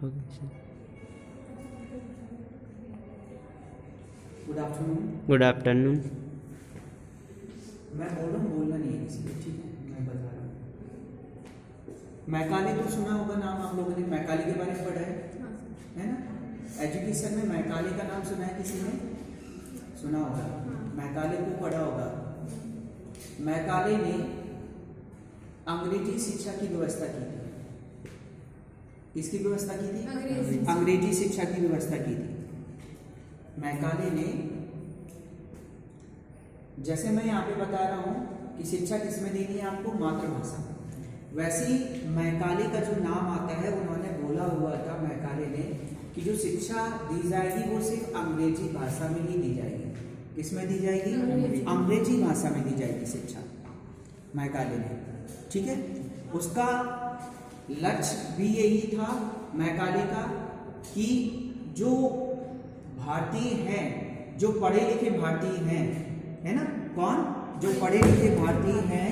Good afternoon. Good afternoon. मैं बोल रहा हूँ, बोलना नहीं है किसी को, ठीक है? मैं बता रहा हूँ। मैकाले तो सुना होगा नाम आप लोगों ने, मैकाले के बारे में पढ़ा है ना? एजुकेशन में मैकाले का नाम सुना है किसी ने? सुना होगा। मैकाले को पढ़ा होगा। मैकाले ने अंग्रेजी शिक्षा की व्यवस्था की थी। किसकी व्यवस्था की थी? अंग्रेजी शिक्षा की व्यवस्था की थी मैकाले ने। जैसे मैं यहाँ पे बता रहा हूँ कि शिक्षा किसमें देनी है आपको? मातृभाषा। वैसे ही मैकाले का जो नाम आता है, उन्होंने बोला हुआ था मैकाले ने कि जो शिक्षा दी जाएगी वो सिर्फ अंग्रेजी भाषा में ही दी जाएगी। किसमें दी जाएगी? अंग्रेजी भाषा में दी जाएगी शिक्षा, मैकाले ने, ठीक है? उसका लक्ष्य भी यही था मैकाले का कि जो भारतीय हैं, जो पढ़े लिखे भारतीय हैं, है ना? कौन? जो पढ़े लिखे भारतीय हैं,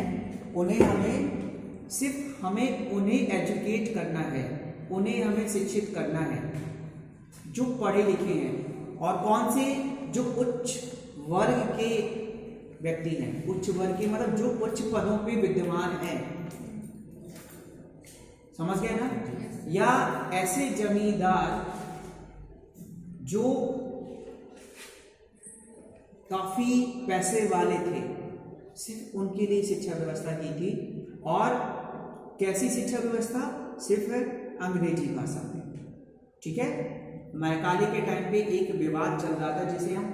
हमें उन्हें एजुकेट करना है, उन्हें हमें शिक्षित करना है, जो पढ़े लिखे हैं। और कौन से? जो उच्च वर्ग के व्यक्ति हैं। उच्च वर्ग के मतलब जो उच्च पदों पे विद्यमान हैं, समझ गए ना? या ऐसे जमींदार जो काफी पैसे वाले थे, सिर्फ उनके लिए शिक्षा व्यवस्था की थी। और कैसी शिक्षा व्यवस्था? सिर्फ अंग्रेजी भाषा में, ठीक है? मैकाले के टाइम पे एक विवाद चल रहा था जिसे हम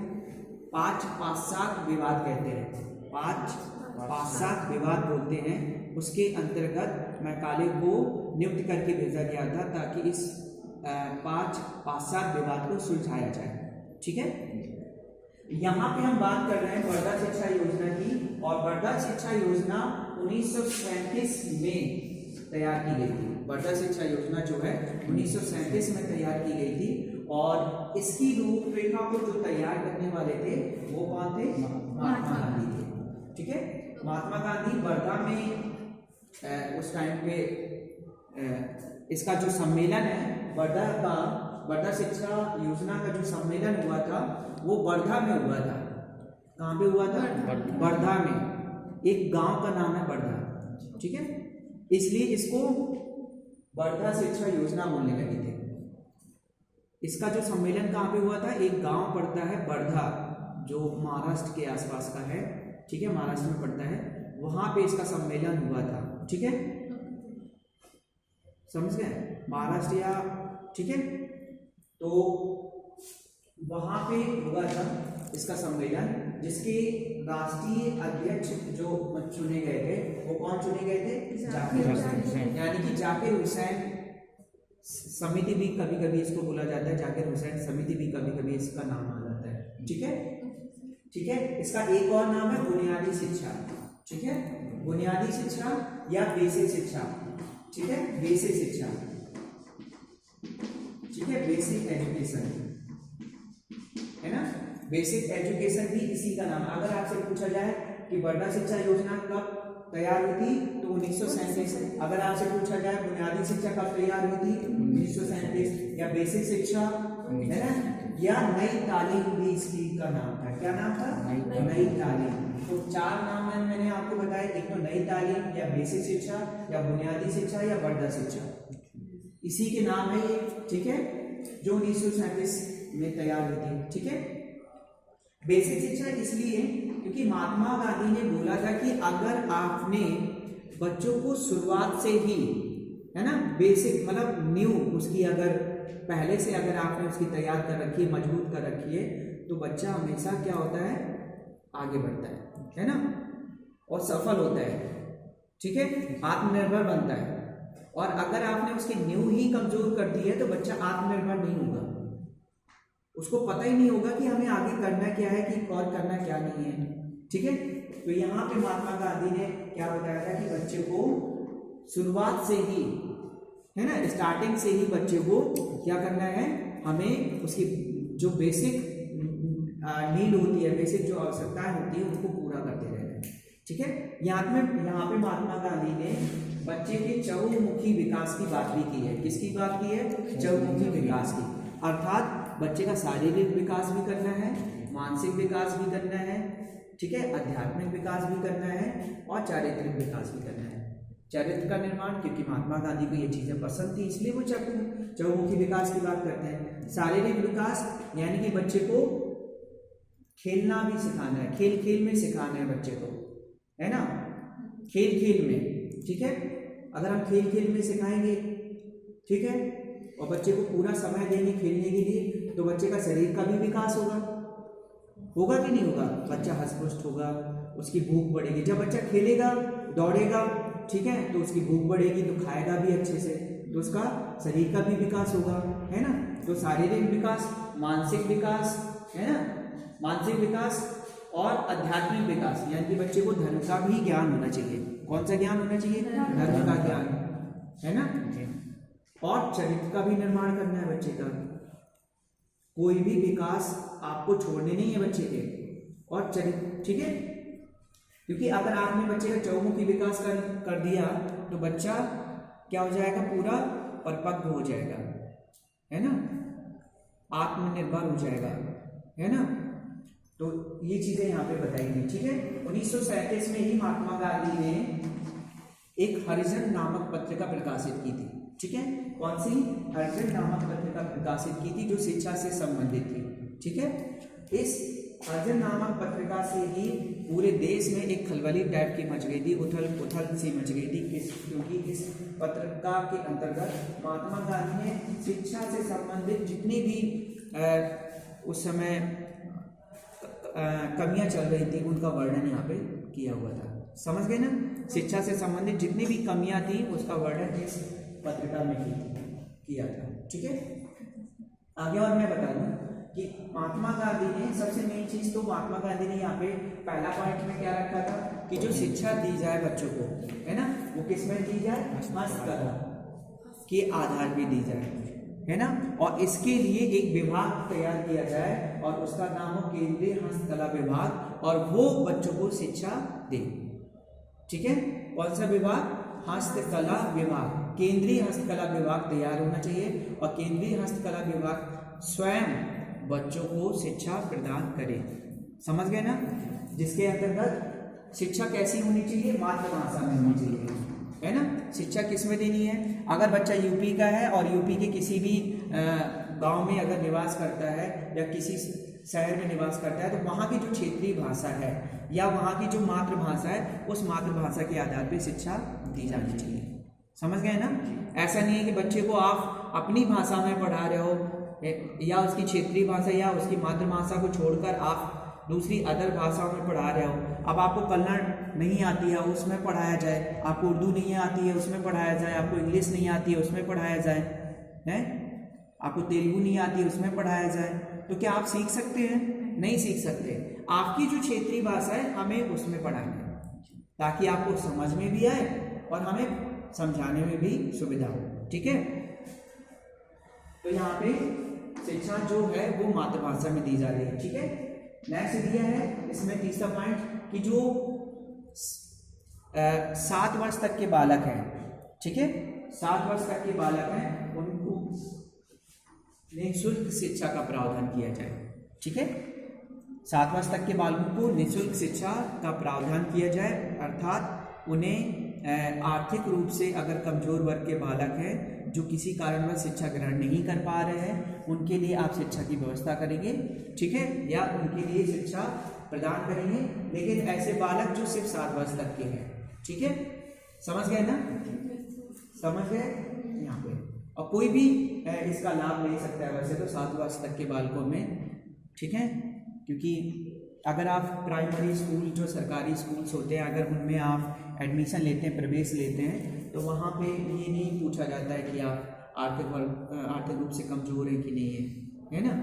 5-5-7 विवाद कहते हैं। 5-5-7 विवाद बोलते हैं। उसके अंतर्गत मैकाले को नियुक्त करके भेजा गया था ताकि इस 5-5-7 विवाद को सुलझाया जाए, ठीक है? यहाँ पे हम बात कर रहे हैं वर्धा शिक्षा योजना की। और वर्धा शिक्षा योजना 1937 में तैयार की गई थी। वर्धा शिक्षा योजना जो है 1937 में तैयार की गई थी। और इसकी रूपरेखा को जो तैयार करने वाले थे वो कौन थे? महात्मा गांधी थे, ठीक है? महात्मा गांधी वर्धा में उस टाइम पे इसका जो सम्मेलन है वर्धा शिक्षा योजना का जो सम्मेलन हुआ था वो वर्धा में हुआ था। कहाँ पे हुआ था? वर्धा में। एक गांव का नाम है वर्धा, ठीक है? इसलिए इसको वर्धा शिक्षा योजना बोलने लगे थे। इसका जो सम्मेलन कहाँ पे हुआ था? एक गांव पड़ता है वर्धा, जो महाराष्ट्र के आसपास का है, ठीक है? महाराष्ट्र में पड़ता है। वहां पे इसका सम्मेलन हुआ था, ठीक है? समझ गए? महाराष्ट्र या, ठीक है? तो वहां पे हुआ था इसका सम्मेलन, जिसके राष्ट्रीय अध्यक्ष जो चुने गए थे वो कौन चुने गए थे? जाकिर हुसैन। यानी कि जाकिर हुसैन समिति भी कभी कभी इसको बोला जाता है। जाकिर हुसैन समिति भी कभी कभी इसका नाम आ जाता है, ठीक है? ठीक है? इसका एक और नाम है बुनियादी शिक्षा, ठीक है? बुनियादी शिक्षा या बेसिक शिक्षा, ठीक है? बेसिक शिक्षा, ठीक है? बेसिक एजुकेशन, है ना? बेसिक एजुकेशन भी इसी का नाम। अगर आपसे पूछा जाए कि वर्धा शिक्षा योजना कब तैयार हुई थी तो 1937। अगर आपसे पूछा जाए बुनियादी शिक्षा कब तैयार हुई थी? 1937। या बेसिक शिक्षा, है ना? या नई तालीम भी इसकी का नाम था। क्या नाम था? नई तालीम। तो 4 नाम मैंने आपको बताया। एक तो नई तालीम, या बेसिक शिक्षा, या बुनियादी शिक्षा, या वर्धा शिक्षा। इसी के नाम है ये, ठीक है? जो 1937 में तैयार हुई थी, ठीक है? बेसिक शिक्षा इसलिए क्योंकि महात्मा गांधी ने बोला था कि अगर आपने बच्चों को शुरुआत से ही, है ना, बेसिक मतलब न्यू उसकी अगर पहले से अगर आपने उसकी तैयार कर रखी है, मजबूत कर रखी है, तो बच्चा हमेशा क्या होता है? आगे बढ़ता है ना? और सफल होता है, ठीक है? आत्मनिर्भर बनता है। और अगर आपने उसकी नींव ही कमजोर कर दी है तो बच्चा आत्मनिर्भर नहीं होगा। उसको पता ही नहीं होगा कि हमें आगे करना क्या है, कि और करना क्या नहीं है, ठीक है? तो यहाँ पे महात्मा गांधी ने क्या बताया था कि बच्चे को शुरुआत से ही, है ना, स्टार्टिंग से ही बच्चे को क्या करना है? हमें उसकी जो बेसिक नीड होती है, बेसिक जो आवश्यकताएं होती है, उनको पूरा करते रहना है, ठीक है? यहाँ पे महात्मा गांधी ने बच्चे के चहुमुखी विकास की बात भी की है। किसकी बात की है? चहुमुखी विकास की। अर्थात बच्चे का शारीरिक विकास भी करना है, मानसिक विकास भी करना है, ठीक है, आध्यात्मिक विकास भी करना है और चारित्रिक विकास भी करना है। चरित्र का निर्माण, क्योंकि महात्मा गांधी को ये चीजें पसंद थी इसलिए वो चहुमुखी विकास की बात करते हैं। शारीरिक विकास यानी कि बच्चे को खेलना भी सिखाना है, खेल खेल में सिखाना है बच्चे को, है ना, खेल खेल में, ठीक है। अगर हम खेल खेल में सिखाएंगे, ठीक है, और बच्चे को पूरा समय देंगे खेलने के लिए, तो बच्चे का शरीर का भी विकास होगा कि नहीं होगा? बच्चा हष्ट-पुष्ट होगा, उसकी भूख बढ़ेगी। जब बच्चा खेलेगा, दौड़ेगा, ठीक है, तो उसकी भूख बढ़ेगी, तो खाएगा भी अच्छे से, तो उसका शरीर का भी विकास होगा, है ना। तो शारीरिक विकास, मानसिक विकास, है ना, मानसिक विकास और आध्यात्मिक विकास, यानी कि बच्चे को धर्म का भी ज्ञान होना चाहिए। कौन सा ज्ञान होना चाहिए? धर्म का ज्ञान, है ना। और चरित्र का भी निर्माण करना है बच्चे का। कोई भी विकास आपको छोड़ने नहीं है बच्चे के, और चरित्र, ठीक है, क्योंकि अगर आपने बच्चे का चहुमुखी विकास कर दिया तो बच्चा क्या हो जाएगा? पूरा परिपक्व हो जाएगा, है ना, आत्मनिर्भर हो जाएगा, है ना। तो ये चीजें यहाँ पे बताई गई, ठीक है। 1937 में ही महात्मा गांधी ने एक हरिजन नामक पत्रिका प्रकाशित की थी, ठीक है। कौन सी? हरिजन नामक पत्रिका प्रकाशित की थी जो शिक्षा से संबंधित थी, ठीक है। इस हरिजन नामक पत्रिका से ही पूरे देश में एक खलबली टाइप की मच गई थी, उथल पुथल सी मच गई थी, क्योंकि इस पत्रिका के अंतर्गत महात्मा गांधी ने शिक्षा से संबंधित जितनी भी उस समय कमियां चल रही थी उनका वर्णन यहाँ पे किया हुआ था। समझ गए ना? शिक्षा से संबंधित जितनी भी कमियां थी उसका वर्णन इस पत्रिका में किया था, ठीक है। आगे और मैं बता दूं कि महात्मा गांधी ने सबसे मेन चीज, तो महात्मा गांधी ने यहाँ पे पहला पॉइंट में क्या रखा था कि जो शिक्षा दी जाए बच्चों को, है ना, वो किस में दी जाए? हस्तकला के आधार पे दी जाए, है ना। और इसके लिए एक विभाग तैयार किया जाए और उसका नाम हो केंद्रीय हस्तकला विभाग, और वो बच्चों को शिक्षा दे, ठीक है। कौन सा विभाग? हस्तकला विभाग। केंद्रीय हस्तकला विभाग तैयार होना चाहिए और केंद्रीय हस्तकला विभाग स्वयं बच्चों को शिक्षा प्रदान करे। समझ गए ना? जिसके अंतर्गत शिक्षा कैसी होनी चाहिए? मातृभाषा में होनी चाहिए, है ना। शिक्षा किस में देनी है? अगर बच्चा यूपी का है और यूपी के किसी भी गांव में अगर निवास करता है या किसी शहर में निवास करता है, तो वहाँ की जो क्षेत्रीय भाषा है या वहाँ की जो मातृभाषा है, उस मातृभाषा के आधार पर शिक्षा दी जानी चाहिए। समझ गए ना? ऐसा नहीं है कि बच्चे को आप अपनी भाषा में पढ़ा रहे हो या उसकी क्षेत्रीय भाषा या उसकी मातृभाषा को छोड़कर आप दूसरी अदर भाषाओं में पढ़ा रहे हो। अब आपको कन्नड़ नहीं आती है उसमें पढ़ाया जाए, आपको उर्दू नहीं आती है उसमें पढ़ाया जाए, आपको इंग्लिश नहीं आती है उसमें पढ़ाया जाए, हैं, आपको तेलुगु नहीं आती है उसमें पढ़ाया जाए, तो क्या आप सीख सकते हैं? नहीं सीख सकते। आपकी जो क्षेत्रीय भाषा है हमें उसमें पढ़ाएंगे ताकि आपको समझ में भी आए और हमें समझाने में भी सुविधा हो, ठीक है। तो यहाँ पे शिक्षा जो है वो मातृभाषा में दी जा रही है, ठीक है। नेक्स्ट दिया है इसमें तीसरा पॉइंट कि जो 7 वर्ष तक के बालक हैं, ठीक है, 7 वर्ष तक के बालक हैं, उनको निःशुल्क शिक्षा का प्रावधान किया जाए, ठीक है। 7 वर्ष तक के बालकों को निःशुल्क शिक्षा का प्रावधान किया जाए, अर्थात उन्हें आर्थिक रूप से अगर कमजोर वर्ग के बालक हैं जो किसी कारणवश शिक्षा ग्रहण नहीं कर पा रहे हैं, उनके लिए आप शिक्षा की व्यवस्था करेंगे, ठीक है, या उनके लिए शिक्षा प्रदान करेंगे, लेकिन ऐसे बालक जो सिर्फ 7 वर्ष तक के हैं, ठीक है। समझ गए ना? समझ गए यहाँ पे? और कोई भी इसका लाभ ले सकता है वैसे तो 7 वर्ष तक के बालकों में, ठीक है, क्योंकि अगर आप प्राइमरी स्कूल जो सरकारी स्कूल्स होते हैं अगर उनमें आप एडमिशन लेते हैं, प्रवेश लेते हैं, तो वहाँ पे ये नहीं पूछा जाता है कि आप आर्थिक रूप से कमजोर हैं कि नहीं है, है ना,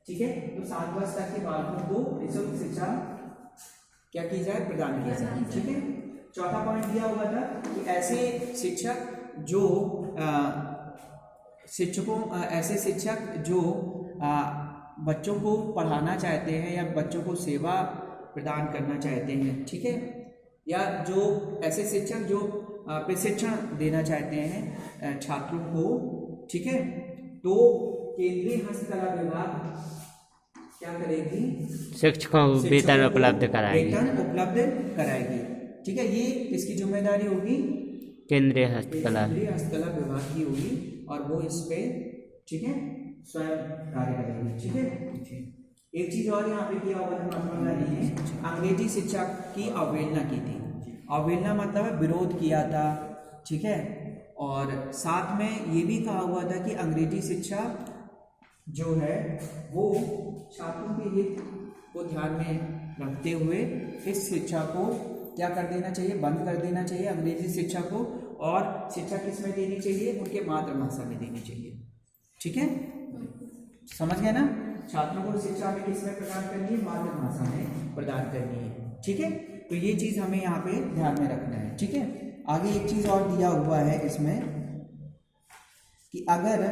ठीक है। तो 7 वर्ष तक के बालकों को निःशुल्क शिक्षा क्या की जाए? प्रदान की जाए, ठीक है। चौथा पॉइंट दिया हुआ था कि ऐसे शिक्षक जो बच्चों को पढ़ाना चाहते हैं या बच्चों को सेवा प्रदान करना चाहते हैं, ठीक है, या जो ऐसे शिक्षक जो प्रशिक्षण देना चाहते हैं छात्रों को, ठीक है। तो केंद्रीय हस्तकला विभाग क्या करेगी? शिक्षकों को वेतन उपलब्ध कराएगी, वेतन उपलब्ध कराएगी, ठीक है। ये किसकी जिम्मेदारी होगी? केंद्रीय हस्तकला विभाग की होगी और वो इस पे, ठीक है, स्वयं कार्य करेगी, ठीक है। एक चीज और यहाँ पे किया हुआ है महात्मा गांधी ने, अंग्रेजी शिक्षा की अवहेलना की थी। अवहेलना मतलब है विरोध किया था, ठीक है। और साथ में ये भी कहा हुआ था कि अंग्रेजी शिक्षा जो है वो छात्रों के हित को ध्यान में रखते हुए इस शिक्षा को क्या कर देना चाहिए? बंद कर देना चाहिए अंग्रेजी शिक्षा को, और शिक्षा किस में देनी चाहिए? उनके मातृभाषा में देनी चाहिए, ठीक है। समझ गए ना? छात्रों को शिक्षा में किस में प्रदान करनी है? मातृभाषा में प्रदान करनी है, ठीक है। तो ये चीज हमें यहाँ पे ध्यान में रखना है, ठीक है। आगे एक चीज और दिया हुआ है इसमें कि अगर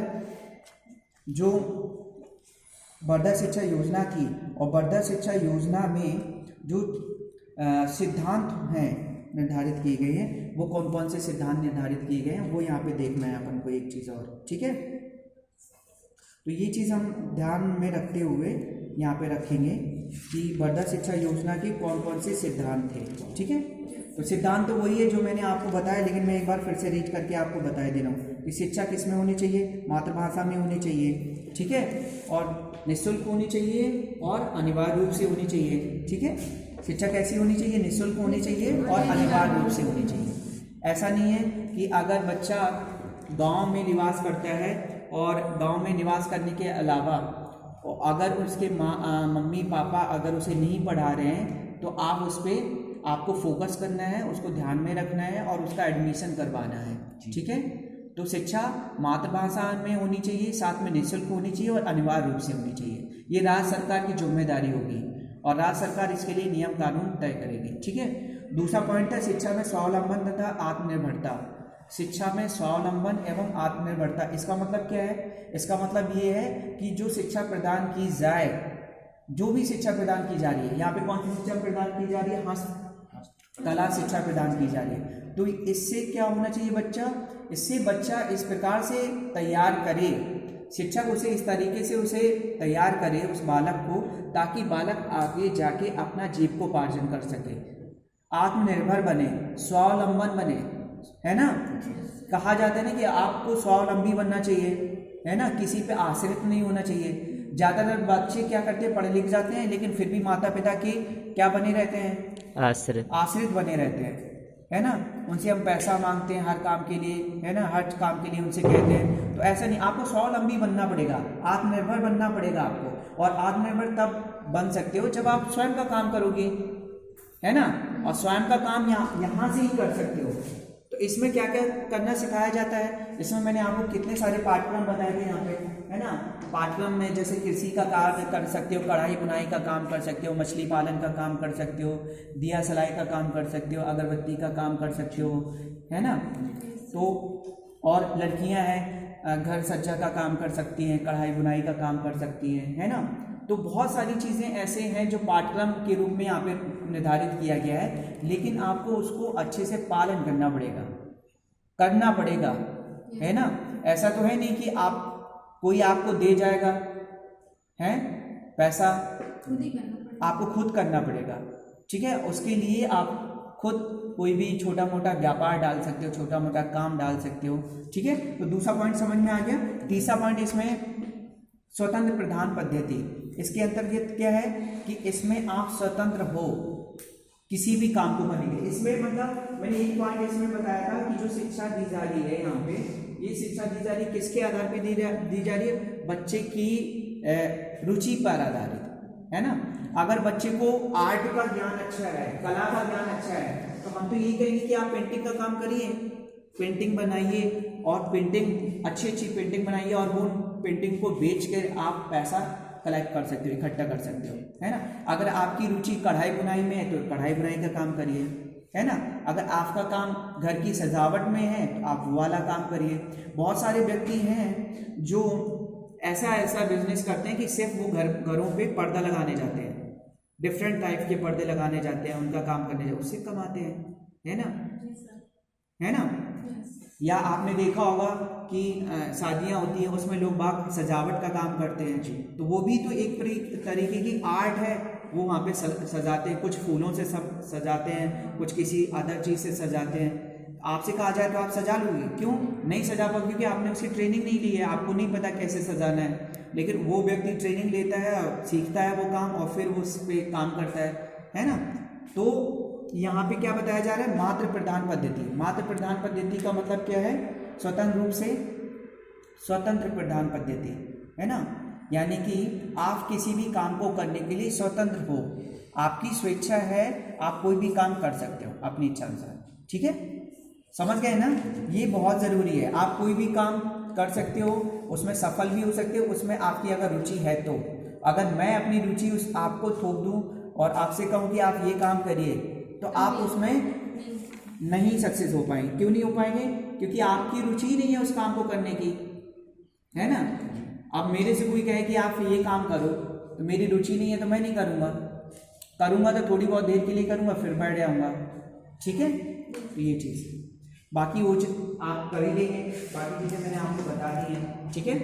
जो वर्धा शिक्षा योजना की और वर्धा शिक्षा योजना में जो सिद्धांत हैं निर्धारित किए गए हैं, वो कौन कौन से सिद्धांत निर्धारित किए गए हैं वो यहाँ पे देखना है अपन को एक चीज़ और, ठीक है। तो ये चीज़ हम ध्यान में रखते हुए यहाँ पे रखेंगे कि वर्धा शिक्षा योजना के कौन कौन से सिद्धांत थे, ठीक है। तो सिद्धांत तो वही है जो मैंने आपको बताया, लेकिन मैं एक बार फिर से रीड करके आपको बता दे रहा हूँ कि शिक्षा किस में होनी चाहिए? मातृभाषा में होनी चाहिए, ठीक है। और निःशुल्क होनी चाहिए और अनिवार्य रूप से होनी चाहिए, ठीक है। शिक्षा कैसी होनी चाहिए? निःशुल्क होनी चाहिए और अनिवार्य रूप से होनी चाहिए। ऐसा नहीं है कि अगर बच्चा गांव में निवास करता है और गांव में निवास करने के अलावा अगर उसके मम्मी पापा अगर उसे नहीं पढ़ा रहे हैं तो आप उस पर आपको फोकस करना है, उसको ध्यान में रखना है और उसका एडमिशन करवाना है, ठीक है। तो शिक्षा मातृभाषा में होनी चाहिए, साथ में निःशुल्क होनी चाहिए और अनिवार्य रूप से होनी चाहिए। ये राज्य सरकार की जिम्मेदारी होगी और राज्य सरकार इसके लिए नियम कानून तय करेगी, ठीक है। दूसरा पॉइंट है शिक्षा में स्वावलंबन तथा आत्मनिर्भरता। शिक्षा में स्वावलंबन एवं आत्मनिर्भरता, इसका मतलब क्या है? इसका मतलब ये है कि जो शिक्षा प्रदान की जाए, जो भी शिक्षा प्रदान की जा रही है, यहाँ पे कौन सी शिक्षा प्रदान की जा रही है? हस्तकला शिक्षा प्रदान की जा रही है। तो इससे क्या होना चाहिए बच्चा? इससे बच्चा इस प्रकार से तैयार करे, शिक्षक उसे इस तरीके से उसे तैयार करे उस बालक को, ताकि बालक आगे जाके अपना जीविकोपार्जन कर सके, आत्मनिर्भर बने, स्वावलंबन बने, है ना। कहा जाता है ना कि आपको स्वावलंबी बनना चाहिए, है ना, किसी पे आश्रित नहीं होना चाहिए। ज़्यादातर बच्चे क्या करते हैं? पढ़े लिख जाते हैं लेकिन फिर भी माता पिता के क्या बने रहते हैं? आश्रित बने रहते हैं, है ना। उनसे हम पैसा मांगते हैं हर काम के लिए, है ना, हर काम के लिए उनसे कहते हैं। तो ऐसा नहीं, आपको स्वावलंबी बनना पड़ेगा, आत्मनिर्भर बनना पड़ेगा आपको। और आत्मनिर्भर तब बन सकते हो जब आप स्वयं का काम करोगे, है ना, और स्वयं का काम यहाँ से ही कर सकते हो। तो इसमें क्या क्या करना सिखाया जाता है? इसमें मैंने आपको कितने सारे पाठ्यक्रम बताए थे यहाँ पे, है ना। पाठ्यक्रम में जैसे कृषि का कार्य कर सकते हो, कढ़ाई बुनाई का काम कर सकते हो, मछली पालन का काम कर सकते हो, दिया सलाई का काम कर सकते हो, अगरबत्ती का काम कर सकते हो, है ना। तो और लड़कियां हैं घर सज्जा का काम कर सकती हैं, कढ़ाई बुनाई का काम कर सकती हैं, है ना। तो बहुत सारी चीज़ें ऐसे हैं जो पाठ्यक्रम के रूप में यहाँ पे निर्धारित किया गया है, लेकिन आपको उसको अच्छे से पालन करना पड़ेगा, है ना। ऐसा तो है नहीं कि आप कोई आपको दे जाएगा, है पैसा, आपको खुद करना पड़ेगा, ठीक है। उसके लिए आप खुद कोई भी छोटा मोटा व्यापार डाल सकते हो, छोटा मोटा काम डाल सकते हो, ठीक है। तो दूसरा पॉइंट समझ में आ गया। तीसरा पॉइंट इसमें स्वतंत्र प्रधान पद्धति। इसके अंतर्गत क्या है कि इसमें आप स्वतंत्र हो किसी भी काम को करने के। इसमें मतलब मैंने एक पॉइंट इसमें बताया था कि जो शिक्षा दी जा रही है यहाँ पे, ये शिक्षा दी जा रही है किसके आधार पे दी जा रही है? बच्चे की रुचि पर आधारित, है ना। अगर बच्चे को आर्ट का ज्ञान अच्छा है, कला का ज्ञान अच्छा है, तो हम तो यही कहेंगे कि आप पेंटिंग का काम करिए, पेंटिंग बनाइए और पेंटिंग अच्छी पेंटिंग बनाइए और वो पेंटिंग को बेच कर आप पैसा कलेक्ट कर सकते हो, इकट्ठा कर सकते हो, है ना। अगर आपकी रुचि कढ़ाई बुनाई में है तो कढ़ाई बुनाई का काम करिए, है ना। अगर आपका काम घर की सजावट में है तो आप वो वाला काम करिए। बहुत सारे व्यक्ति हैं जो ऐसा बिजनेस करते हैं कि सिर्फ वो घरों पे पर्दा लगाने जाते हैं, डिफरेंट टाइप के पर्दे लगाने जाते हैं, उनका काम करने जाते, उससे कमाते हैं, है ना। है ना। या आपने देखा होगा कि शादियां होती हैं उसमें लोग बाग सजावट का काम करते हैं जी, तो वो भी तो एक तरीके की आर्ट है। वो वहाँ पे सजाते हैं, कुछ फूलों से सब सजाते हैं, कुछ किसी अदर चीज़ से सजाते हैं। आपसे कहा जाए तो आप सजा लोगे? क्यों नहीं सजा पाओगे? क्योंकि आपने उसकी ट्रेनिंग नहीं ली है, आपको नहीं पता कैसे सजाना है। लेकिन वो व्यक्ति ट्रेनिंग लेता है, सीखता है वो काम और फिर वो उस पर काम करता है ना। तो यहाँ पे क्या बताया जा रहा है? मात्र प्रदान पद्धति। मात्र प्रदान पद्धति का मतलब क्या है? स्वतंत्र रूप से स्वतंत्र प्रदान पद्धति, है ना। यानी कि आप किसी भी काम को करने के लिए स्वतंत्र हो, आपकी स्वेच्छा है, आप कोई भी काम कर सकते हो अपनी इच्छा अनुसार। ठीक है, समझ गए ना। ये बहुत ज़रूरी है, आप कोई भी काम कर सकते हो, उसमें सफल भी हो सकते हो, उसमें आपकी अगर रुचि है तो। अगर मैं अपनी रुचि उस आपको थोप दूं और आपसे कहूं कि आप ये काम करिए, तो आप उसमें नहीं सक्सेस हो पाएंगे। क्यों नहीं हो पाएंगे? क्योंकि आपकी रुचि ही नहीं है उस काम को करने की, है ना। अब मेरे से कोई कहे कि आप ये काम करो, तो मेरी रुचि नहीं है तो मैं नहीं करूँगा। करूँगा तो थोड़ी बहुत देर के लिए करूँगा, फिर बैठ जाऊँगा। ठीक है, तो ये चीज़, बाकी वो आप कर ही लेंगे, बाकी चीज़ें मैंने आपको बता दी हैं। ठीक है।